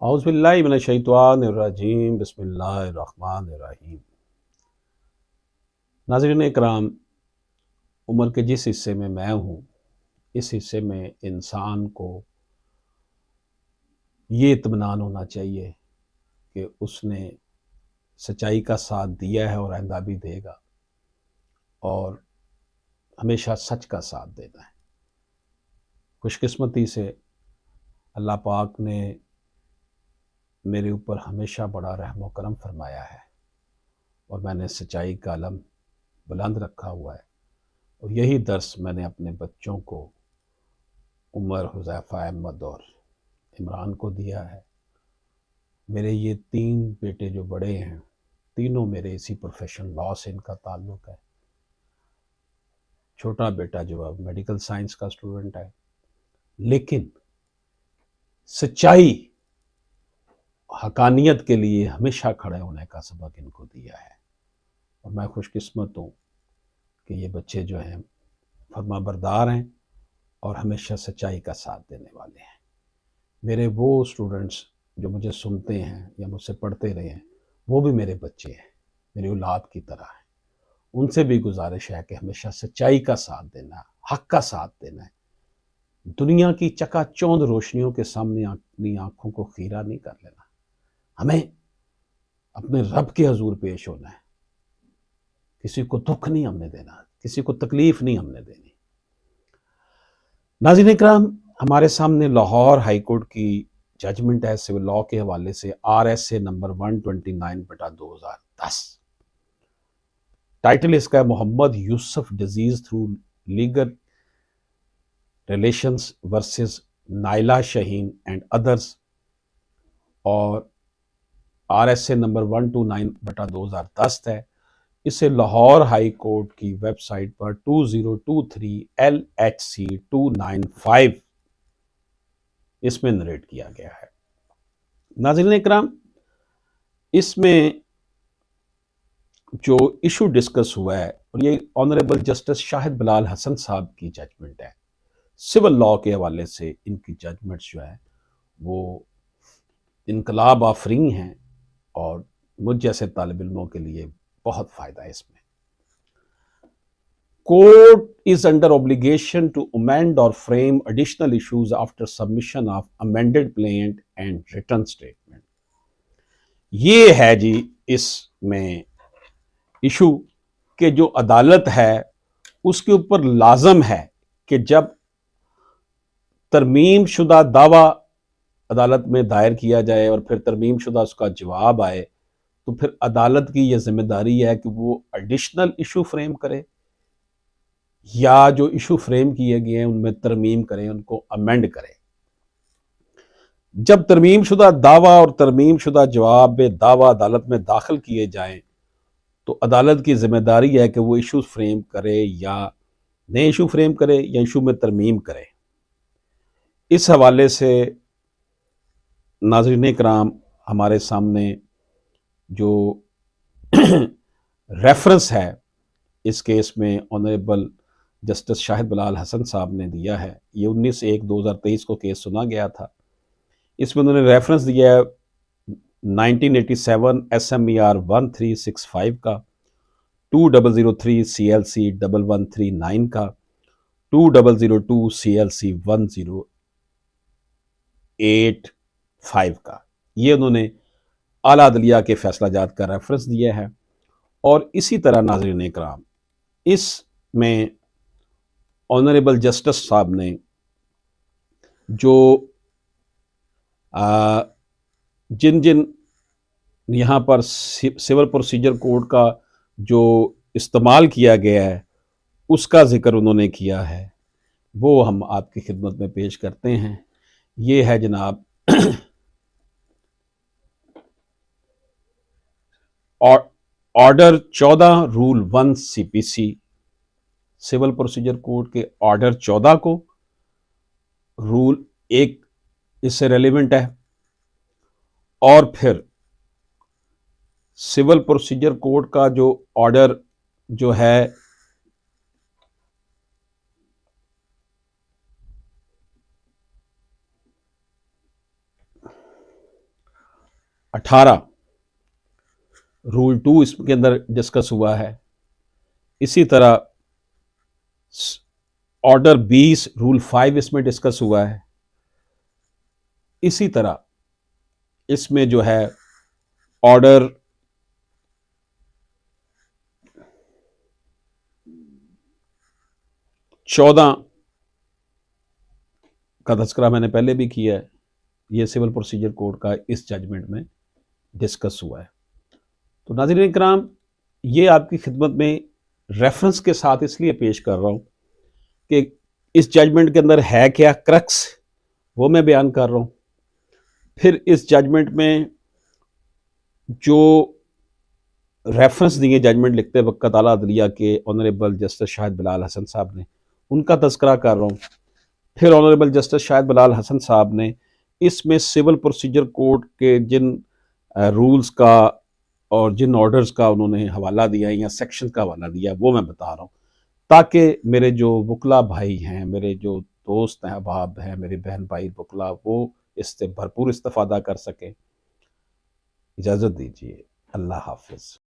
اعوذ باللہ من الشیطان الرجیم بسم اللہ الرحمن الرحیم۔ ناظرین اکرام، عمر کے جس حصے میں ہوں اس حصے میں انسان کو یہ اطمینان ہونا چاہیے کہ اس نے سچائی کا ساتھ دیا ہے اور آئندہ بھی دے گا، اور ہمیشہ سچ کا ساتھ دینا ہے۔ خوش قسمتی سے اللہ پاک نے میرے اوپر ہمیشہ بڑا رحم و کرم فرمایا ہے، اور میں نے سچائی کا علم بلند رکھا ہوا ہے، اور یہی درس میں نے اپنے بچوں کو عمر، حذیفہ، احمد اور عمران کو دیا ہے۔ میرے یہ 3 بیٹے جو بڑے ہیں، تینوں میرے اسی پروفیشن لاء سے ان کا تعلق ہے۔ چھوٹا بیٹا جو اب میڈیکل سائنس کا اسٹوڈنٹ ہے، لیکن سچائی، حقانیت کے لیے ہمیشہ کھڑے ہونے کا سبق ان کو دیا ہے، اور میں خوش قسمت ہوں کہ یہ بچے جو ہیں فرما بردار ہیں اور ہمیشہ سچائی کا ساتھ دینے والے ہیں۔ میرے وہ اسٹوڈنٹس جو مجھے سنتے ہیں یا مجھ سے پڑھتے رہے ہیں، وہ بھی میرے بچے ہیں، میری اولاد کی طرح ہیں۔ ان سے بھی گزارش ہے کہ ہمیشہ سچائی کا ساتھ دینا، حق کا ساتھ دینا ہے۔ دنیا کی چکا چوند روشنیوں کے سامنے اپنی آنکھوں کو خیرہ نہیں کر لینا، ہمیں اپنے رب کے حضور پیش ہونا ہے۔ کسی کو دکھ نہیں ہم نے دینا، کسی کو تکلیف نہیں ہم نے دینی۔ ناظرین اکرام، ہمارے سامنے لاہور ہائی کورٹ کی ججمنٹ ہے سول لاء کے حوالے سے، RSA نمبر 129/2010۔ ٹائٹل اس کا ہے Muhammad Yousaf deceased through legal relations versus Naila Shaheen and others, اور RSA نمبر 129/2010 ہے۔ اسے لاہور ہائی کورٹ کی ویب سائٹ پر 2023 LHC 295 اس میں نریٹ کیا گیا ہے۔ ناظرین اکرام، اس میں جو ایشو ڈسکس ہوا ہے، اور یہ آنریبل جسٹس شاہد بلال حسن صاحب کی ججمنٹ ہے، سول لاء کے حوالے سے ان کی ججمنٹس جو ہے وہ انقلاب آفرین ہیں، اور مجھ جیسے طالب علموں کے لیے بہت فائدہ ہے اس میں۔ Court is under obligation to amend or frame additional issues after submission of amended plaint and written statement۔ یہ ہے جی اس میں ایشو کہ جو عدالت ہے اس کے اوپر لازم ہے کہ جب ترمیم شدہ دعویٰ عدالت میں دائر کیا جائے اور پھر ترمیم شدہ اس کا جواب آئے، تو پھر عدالت کی یہ ذمہ داری ہے کہ وہ ایڈیشنل ایشو فریم کرے، یا جو ایشو فریم کیے گئے ہیں ان میں ترمیم کریں، ان کو امینڈ کریں۔ جب ترمیم شدہ دعویٰ اور ترمیم شدہ جواب دعویٰ عدالت میں داخل کیے جائیں تو عدالت کی ذمہ داری ہے کہ وہ ایشو فریم کرے، یا نئے ایشو فریم کرے، یا ایشو میں ترمیم کرے۔ اس حوالے سے ناظرین اکرام، ہمارے سامنے جو ریفرنس ہے اس کیس میں آنریبل جسٹس شاہد بلال حسن صاحب نے دیا ہے، یہ 19/1/2023 کو کیس سنا گیا تھا۔ اس میں انہوں نے ریفرنس دیا ہے 1987 SMER 1365 کا، 2003 CLC 1139 کا، 2002 CLC 1085 کا۔ یہ انہوں نے اعلیٰ عدلیہ کے فیصلہ جات کا ریفرنس دیا ہے۔ اور اسی طرح ناظرین اکرام، اس میں آنریبل جسٹس صاحب نے جو جن یہاں پر سول پروسیجر کوڈ کا جو استعمال کیا گیا ہے اس کا ذکر انہوں نے کیا ہے، وہ ہم آپ کی خدمت میں پیش کرتے ہیں۔ یہ ہے جناب order 14 rule 1 CPC، civil procedure code کے آرڈر 14 کو رول 1 اس سے ریلیونٹ ہے، اور پھر سول پروسیجر کوڈ کا جو آرڈر جو ہے 18 رول 2 اس کے اندر ڈسکس ہوا ہے. اسی طرح آرڈر 20 رول 5 اس میں ڈسکس ہوا ہے. اسی طرح اس میں جو ہے آرڈر 14 کا تذکرہ میں نے پہلے بھی کیا ہے. یہ سول پروسیجر کوڈ کا اس ججمنٹ میں ڈسکس ہوا ہے. تو ناظرین کرام، یہ آپ کی خدمت میں ریفرنس کے ساتھ اس لیے پیش کر رہا ہوں کہ اس ججمنٹ کے اندر ہے کیا کرکس، وہ میں بیان کر رہا ہوں. پھر اس ججمنٹ میں جو ریفرنس دیے ججمنٹ لکھتے وقت اعلیٰ عدلیہ کے آنریبل جسٹس شاہد بلال حسن صاحب نے، ان کا تذکرہ کر رہا ہوں. پھر آنریبل جسٹس شاہد بلال حسن صاحب نے اس میں سول پروسیجر کوڈ کے جن رولز کا اور جن آرڈرز کا انہوں نے حوالہ دیا ہے یا سیکشن کا حوالہ دیا ہے وہ میں بتا رہا ہوں، تاکہ میرے جو وکلا بھائی ہیں، میرے جو دوست ہیں، احباب ہیں، میرے بہن بھائی وکلا، وہ اس سے بھرپور استفادہ کر سکیں. اجازت دیجیے. اللہ حافظ.